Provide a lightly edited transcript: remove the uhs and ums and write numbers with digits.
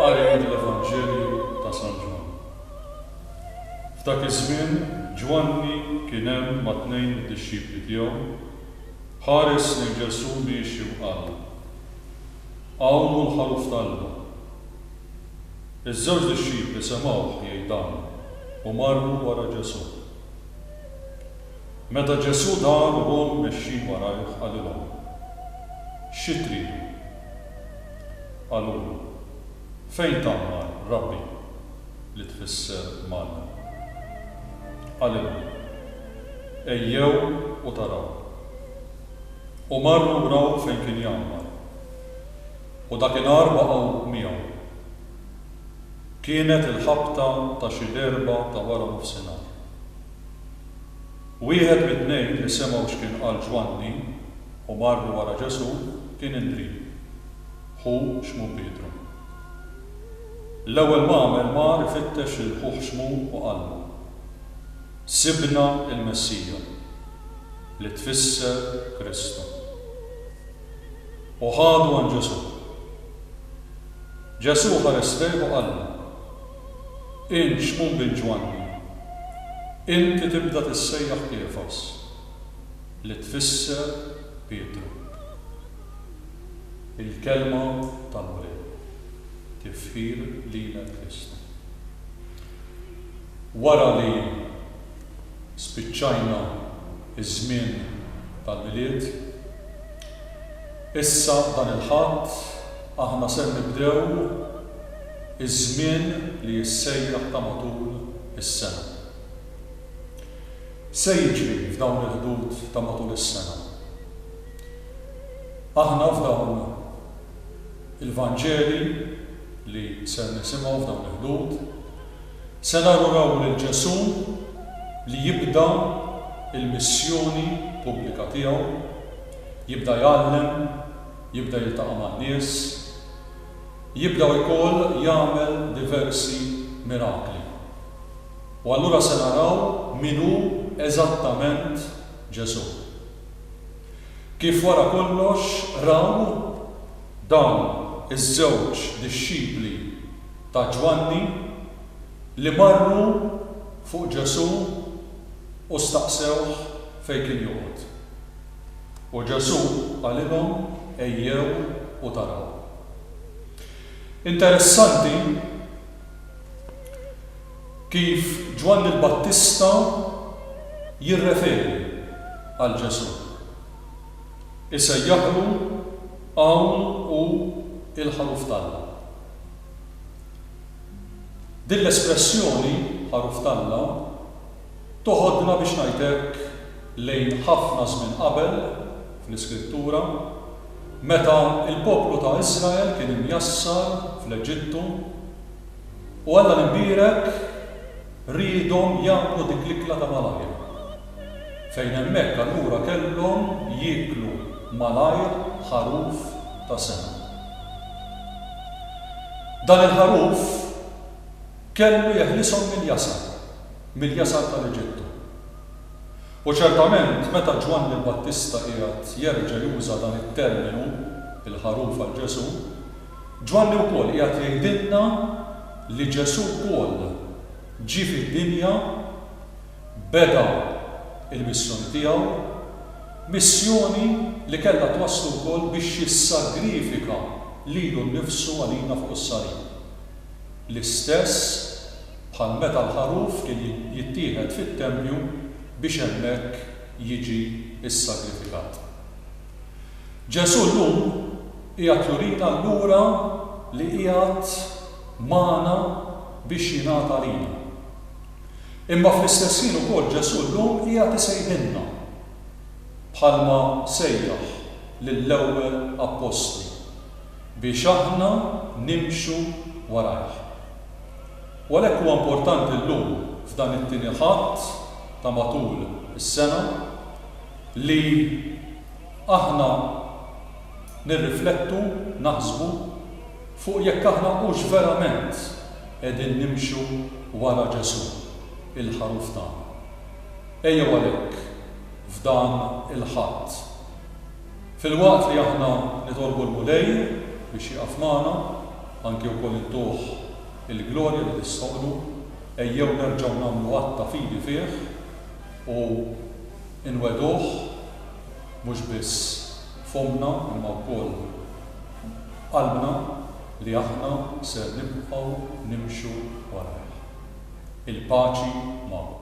Qari l-Evanġelju ta' San Ġwan. F'dak iż-żmien Ġwanni kien hemm ma' tnejn mid-dixxipli tiegħu, ħares lejn Ġesu miexi u qal: hawn l-ħaruf talba. Iż-żewġ dixxipli semgħuh jgħid dan u marru wara Ġesu. Meta Ġesu dar u hom mexxin warajh qalilhom: xi tridu? Qalulu: fejn tammar, Rabbi, li tfisser magħna? Qalilhom: ejjew u taraw. U marru raw fejn kien jammar. U dakinhar baqgħu miegħu. Kienet il-ħabta ta' xi l-erba' ta' wara nofsinhar. Wieħed mid-tnejn li semgħu x'kien qal Ġwanni u marru wara Ġesu kien indrib, ħu x'mu Pietru. L-ewwel ma għamel mar ifittex il-ħuħ x'mu u qallu: sibna il-Messija li tfisser Kristu. U ħadu għand Ġesu. Ġesu ħares lejh u qallu: int x'mun bil Ġwanni, inti tibda tissejjaħ Kefas li tfisser Pietru. Il-kelma tal-Wlied tifħir lilek Kristu. Wara li spiċċajna iż-żmien tal-milied, issa dan il-ħadd aħna se nibdew iż-żmien li jissejjaħ ta' matul is-sena. Se jiġri f'dawn il-ħdud ta' matul is-sena. Aħna f'dawn il-Vanġeli li se nisimgħu f'dawn il-ħdud se naraw lil Ġesu li jibda il-missjoni pubblika tiegħu, jibda jgħallem, jibda jiltaqa' man-nies, jibda wkoll jagħmel diversi mirakli. U allura se naraw min hu eżattament Ġesu. Kif wara kollox raw dawn iż-żewġ dixxipli ta' Ġwanni li marru fuq Ġesu u staqsewh fejn kien joqgħod. U Ġesu qalilhom ejjew u taraw. Interessanti kif Ġwanni l-Battista jirreferi għal Ġesu. Isejjaħlu hawn u il-ħaruf talla. Din l-espressjoni ħaruf talla toħodna biex ngħidlek lejn ħafna żmien qabel fl-Iskrittura meta il-poplu ta' Iżrael kien imjassar fl-Eġittu u Alla l-imbierek riedhom jagħmlu dik l-ikla ta' malajr. Fejn hemmhekk allura kellhom jieklu malajr ħaruf ta' sena. Dan il-ħaruf kellu jeħlishom mill-jasar tal-Eġittu. U ċertament meta Ġwanni l-Battista qiegħed jerġa' juża dan it-terminu il-ħaruf għal Ġesu, Ġwanni wkoll qiegħed jgħidilna li Ġesu wkoll ġie fid-dinja, beda il-missjoni tiegħu, missjoni li kellha twasslu wkoll biex jissagrifika lilu nnifsu għalina fuq is-salim. L-istess bħal meta l-ħaruf kien jittieħed fit-tempju biex hemmhekk jiġi issagrifikat. Ġesu llum qiegħed jurina allura li qiegħed magħna biex jingħata lina. Imma fl-istess ħin ukoll Ġesu llum qiegħed isejħilna bħalma sejjaħ lill-ewwel apostli biex aħna nimxu warajh. U għalhekk huwa importanti llum f'dan it-tieni ħadd ta' matul is-sena li aħna nirriflettu, naħsbu fuq jekk aħna hux verament qegħdin nimxu wara Ġesu, il-ħaruf tagħna. Ejjew għalhekk f'dan il-ħadd. Fil-waqt li aħna nitolbu l-mulej biex jaqaf magħna, anke wkoll intuh il-glorja li tistaqlu, ejjew nerġgħu nagħmlu att ta' fidi fih u inweduh mhux biss fomna imma wkoll qalbna li aħna ser nibqgħu nimxu warah. Il-paċi magħkom.